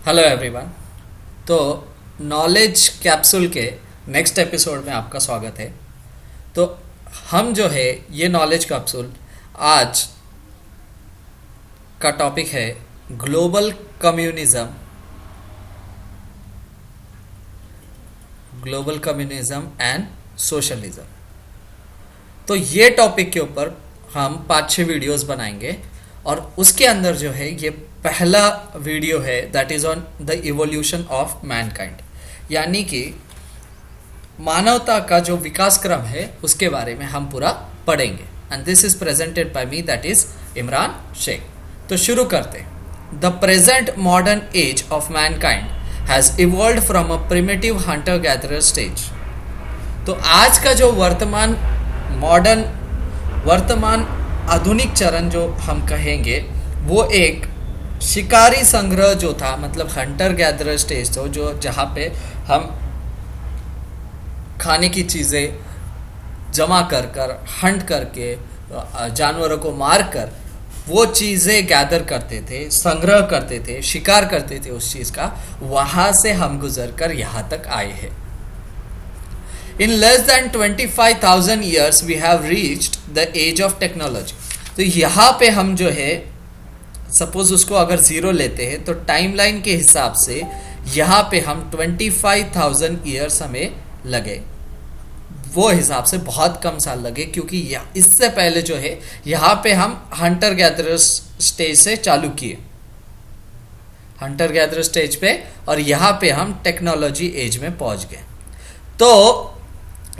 Hello everyone. तो knowledge capsule के next episode में आपका स्वागत है। तो हम जो है ये नॉलेज कैप्सूल आज का टॉपिक है ग्लोबल कम्युनिज्म एंड सोशलिज्म। तो ये टॉपिक के ऊपर हम 5-6 वीडियोस बनाएंगे और उसके अंदर जो है ये पहला वीडियो है that is on the evolution of Mankind, यानी कि मानवता का जो विकास क्रम है उसके बारे में हम पूरा पढ़ेंगे। And this is presented by me that is Imran Shaikh. तो शुरू करते। The present modern age of mankind has evolved from a primitive hunter gatherer stage. तो आज का जो वर्तमान आधुनिक चरण जो हम कहेंगे वो एक शिकारी संग्रह जो था, मतलब हंटर गैदरर स्टेज था, जो जहाँ पे हम खाने की चीज़ें जमा कर हंट करके जानवरों को मार कर वो चीज़ें गैदर करते थे, संग्रह करते थे, शिकार करते थे उस चीज़ का। वहाँ से हम गुजर कर यहाँ तक आए हैं। In less than 25,000 years we have reached the age of technology। तो यहाँ पे हम जो है सपोज उसको अगर ज़ीरो लेते हैं तो टाइमलाइन के हिसाब से यहाँ पे हम 25,000 ईयर्स हमें लगे। वो हिसाब से बहुत कम साल लगे, क्योंकि इससे पहले जो है यहाँ पे हम हंटर गैदरर स्टेज से चालू किए, हंटर गैदरर स्टेज पे, और यहाँ पे हम टेक्नोलॉजी एज में पहुँच गए। तो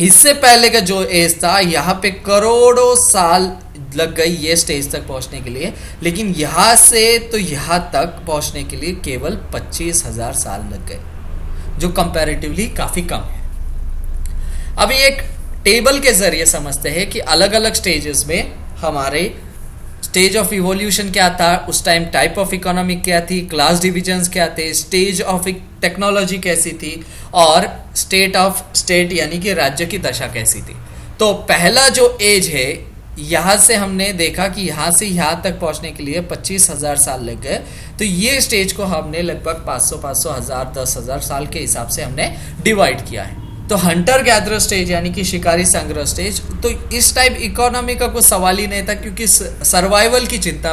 इससे पहले का जो एज था यहाँ पे करोड़ों साल लग गई ये स्टेज तक पहुँचने के लिए, लेकिन यहाँ से तो यहाँ तक पहुँचने के लिए केवल 25,000 साल लग गए, जो कंपैरेटिवली काफ़ी कम है। अभी एक टेबल के ज़रिए समझते हैं कि अलग अलग स्टेजेस में हमारे स्टेज ऑफ इवोल्यूशन क्या था, उस टाइम टाइप ऑफ इकोनॉमी क्या थी, क्लास डिविजन्स क्या थे, स्टेज ऑफ टेक्नोलॉजी कैसी थी, और स्टेट ऑफ स्टेट यानी कि राज्य की दशा कैसी थी। तो पहला जो एज है यहाँ से हमने देखा कि यहाँ से यहाँ तक पहुँचने के लिए 25,000 साल लग गए। तो ये स्टेज को हमने लगभग 500, 1000, 10,000 साल के हिसाब से हमने डिवाइड किया है। तो हंटर गैदरर स्टेज यानी कि शिकारी संग्रह स्टेज, तो इस टाइप इकोनॉमी का कोई सवाल ही नहीं था, क्योंकि सर्वाइवल की चिंता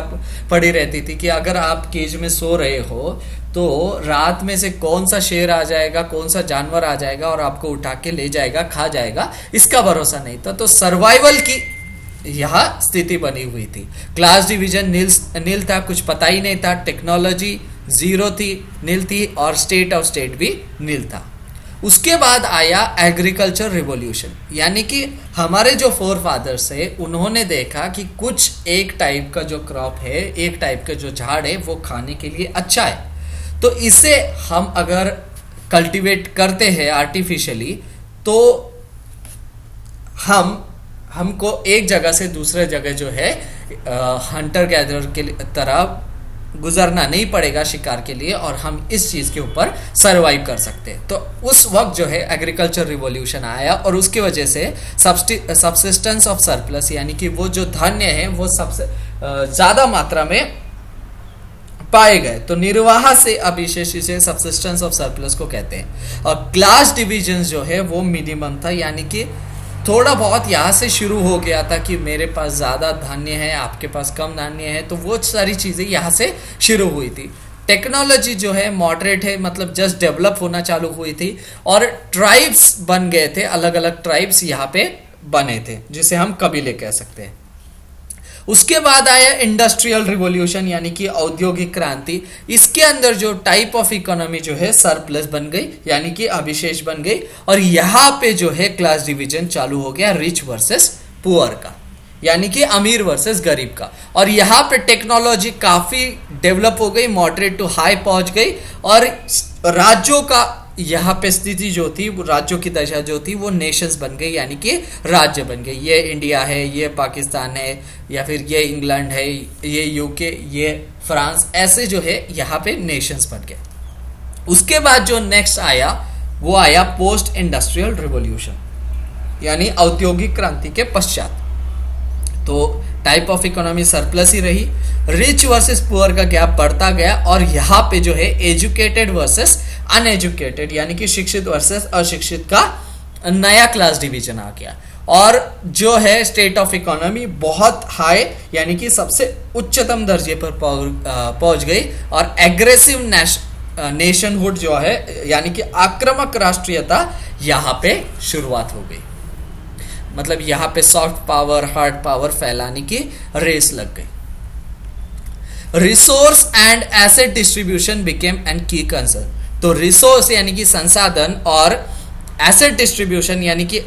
पड़ी रहती थी कि अगर आप केज में सो रहे हो तो रात में से कौन सा शेर आ जाएगा, कौन सा जानवर आ जाएगा और आपको उठा के ले जाएगा, खा जाएगा, इसका भरोसा नहीं था। तो सर्वाइवल की यह स्थिति बनी हुई थी। क्लास डिवीजन नील था, कुछ पता ही नहीं था, टेक्नोलॉजी जीरो थी, नील थी, और स्टेट ऑफ स्टेट भी नील था। उसके बाद आया एग्रीकल्चर रिवॉल्यूशन, यानी कि हमारे जो फोर फादर्स है उन्होंने देखा कि कुछ एक टाइप का जो क्रॉप है, एक टाइप का जो झाड़ है वो खाने के लिए अच्छा है, तो इसे हम अगर कल्टीवेट करते हैं आर्टिफिशियली तो हमको एक जगह से दूसरे जगह जो है हंटर गैदरर के तरह गुजरना नहीं पड़ेगा शिकार के लिए, और हम इस चीज़ के ऊपर सरवाइव कर सकते हैं। तो उस वक्त जो है एग्रीकल्चर रिवॉल्यूशन आया, और उसकी वजह से सबसिस्टेंस ऑफ सरप्लस, यानी कि वो जो धान्य है वो सबसे ज़्यादा मात्रा में पाए गए। तो निर्वाह से अभिशेष इसे सबसिस्टेंस ऑफ सरप्लस को कहते हैं। और क्लास डिविजन जो है वो मिनिमम था, यानी कि थोड़ा बहुत यहाँ से शुरू हो गया था कि मेरे पास ज़्यादा धान्य है, आपके पास कम धान्य है, तो वो सारी चीज़ें यहाँ से शुरू हुई थी। टेक्नोलॉजी जो है मॉडरेट है, मतलब जस्ट डेवलप होना चालू हुई थी, और ट्राइब्स बन गए थे, अलग अलग ट्राइब्स यहाँ पे बने थे, जिसे हम कबीले कह सकते हैं। उसके बाद आया इंडस्ट्रियल रिवॉल्यूशन, यानी कि औद्योगिक क्रांति। इसके अंदर जो टाइप ऑफ इकोनॉमी जो है सरप्लस बन गई, यानी कि अभिशेष बन गई, और यहाँ पे जो है क्लास डिवीजन चालू हो गया, रिच वर्सेस पुअर का, यानी कि अमीर वर्सेस गरीब का। और यहाँ पे टेक्नोलॉजी काफ़ी डेवलप हो गई, मॉडरेट टू हाई पहुँच गई, और राज्यों का यहाँ पे स्थिति जो थी, राज्यों की दशा जो थी वो नेशंस बन गई, यानी कि राज्य बन गई। ये इंडिया है, ये पाकिस्तान है, या फिर ये इंग्लैंड है, ये यूके, ये फ्रांस, ऐसे जो है यहाँ पे नेशंस बन गए। उसके बाद जो नेक्स्ट आया वो आया पोस्ट इंडस्ट्रियल रिवॉल्यूशन, यानी औद्योगिक क्रांति के पश्चात। तो टाइप ऑफ इकोनॉमी सरप्लस ही रही, रिच वर्सेस पुअर का गैप बढ़ता गया, और यहाँ पे जो है एजुकेटेड वर्सेस अनएजुकेटेड यानी कि शिक्षित वर्सेस अशिक्षित का नया क्लास डिवीजन आ गया, और जो है स्टेट ऑफ इकोनॉमी बहुत हाई यानी कि सबसे उच्चतम दर्जे पर पहुंच गई, और एग्रेसिव नेशनहुड जो है यानी कि आक्रामक राष्ट्रीयता यहाँ पे शुरुआत हो गई। मतलब यहाँ पे सॉफ्ट पावर हार्ड पावर फैलाने की रेस लग गई। Resource and asset distribution became an की कंसर्न। तो रिसोर्स यानी कि संसाधन और एसेट डिस्ट्रीब्यूशन यानी कि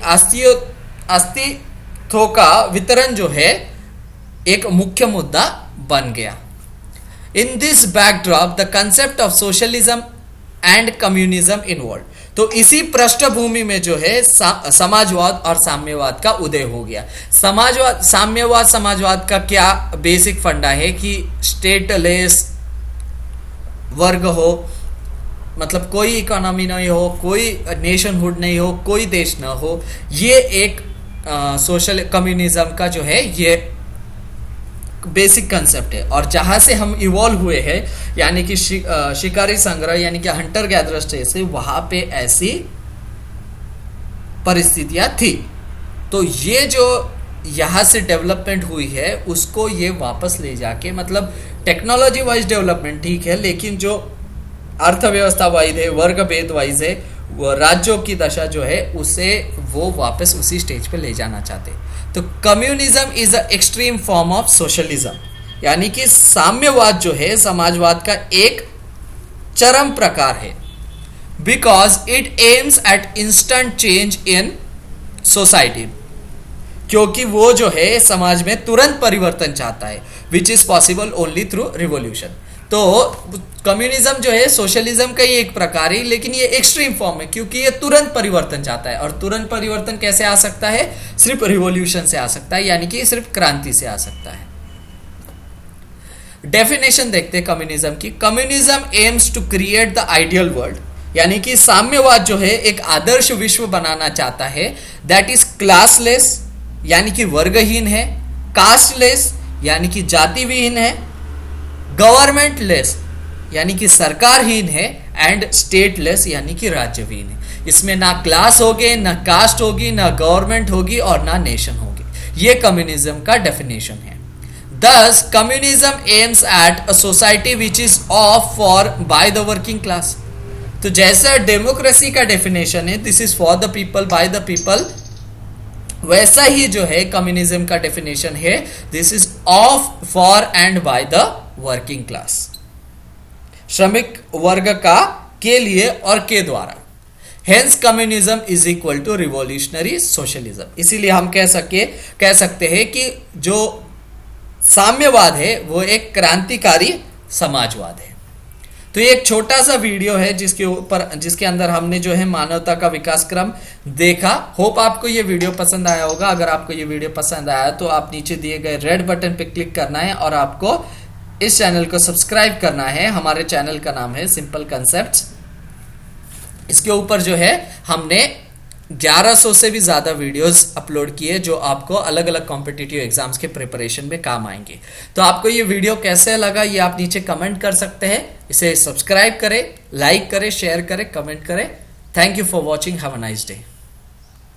अस्तित्व का वितरण जो है एक मुख्य मुद्दा बन गया। In this backdrop the concept of socialism and communism involve. तो इसी पृष्ठभूमि में जो है समाजवाद और साम्यवाद का उदय हो गया। समाजवाद का क्या बेसिक फंडा है कि स्टेटलेस वर्ग हो, मतलब कोई इकोनॉमी नहीं हो, कोई नेशनहुड नहीं हो, कोई देश ना हो, ये एक सोशल कम्युनिज्म का जो है ये बेसिक कंसेप्ट है। और जहां से हम इवॉल्व हुए हैं यानी कि शिकारी संग्रह यानी कि हंटर गैदरर स्टेज से, वहां पे ऐसी परिस्थितियां थी। तो ये जो यहां से डेवलपमेंट हुई है उसको ये वापस ले जाके, मतलब टेक्नोलॉजी वाइज डेवलपमेंट ठीक है, लेकिन जो अर्थव्यवस्था वाइज है, वर्ग भेद वाइज है, वो राज्यों की दशा जो है उसे वो वापस उसी स्टेज पे ले जाना चाहते। तो communism is a extreme form of socialism, यानी कि साम्यवाद जो है समाजवाद का एक चरम प्रकार है, because it aims at instant change in society, क्योंकि वो जो है समाज में तुरंत परिवर्तन चाहता है, which is possible only through revolution. तो कम्युनिज्म जो है सोशलिज्म का ही एक प्रकार है, लेकिन ये एक्सट्रीम फॉर्म है क्योंकि ये तुरंत परिवर्तन चाहता है। और तुरंत परिवर्तन कैसे आ सकता है? सिर्फ रिवॉल्यूशन से आ सकता है, यानी कि सिर्फ क्रांति से आ सकता है। डेफिनेशन देखते हैं कम्युनिज्म की। Communism aims to create the ideal world, यानी कि साम्यवाद जो है एक आदर्श विश्व बनाना चाहता है, दैट इज क्लासलेस यानी कि वर्गहीन है, कास्टलेस यानी कि जाति विहीन है, गवर्नमेंट लेस यानी कि सरकारहीन है, एंड स्टेटलेस यानी कि राज्यहीन है। इसमें ना क्लास होगी, ना कास्ट होगी, ना गवर्नमेंट होगी और ना नेशन होगी। ये कम्युनिज्म का डेफिनेशन है। Thus, communism aims at a society which is of for by the working class. तो जैसा डेमोक्रेसी का डेफिनेशन है, this is for the people by the people, वैसा ही जो है कम्युनिज्म का डेफिनेशन है, this is of for and by the working class, श्रमिक वर्ग का के लिए और के द्वारा। Hence communism is equal to revolutionary socialism. इसीलिए हम कह सकते हैं कि जो साम्यवाद है वो एक क्रांतिकारी समाजवाद है। तो ये एक छोटा सा वीडियो है जिसके अंदर हमने जो है मानवता का विकास क्रम देखा। होप आपको ये वीडियो पसंद आया होगा। अगर आपको ये वीडियो पसंद आया तो आप नीचे दिए गए रेड बटन पे क्लिक करना है और आपको इस चैनल को सब्सक्राइब करना है। हमारे चैनल का नाम है सिंपल कॉन्सेप्ट्स। इसके ऊपर जो है हमने 1100 से भी ज़्यादा वीडियोस अपलोड किए जो आपको अलग अलग कॉम्पिटिटिव एग्जाम्स के प्रिपरेशन में काम आएंगे। तो आपको ये वीडियो कैसे लगा ये आप नीचे कमेंट कर सकते हैं। इसे सब्सक्राइब करें, लाइक करें, शेयर करें, कमेंट करें। Thank you for watching. Have a nice day.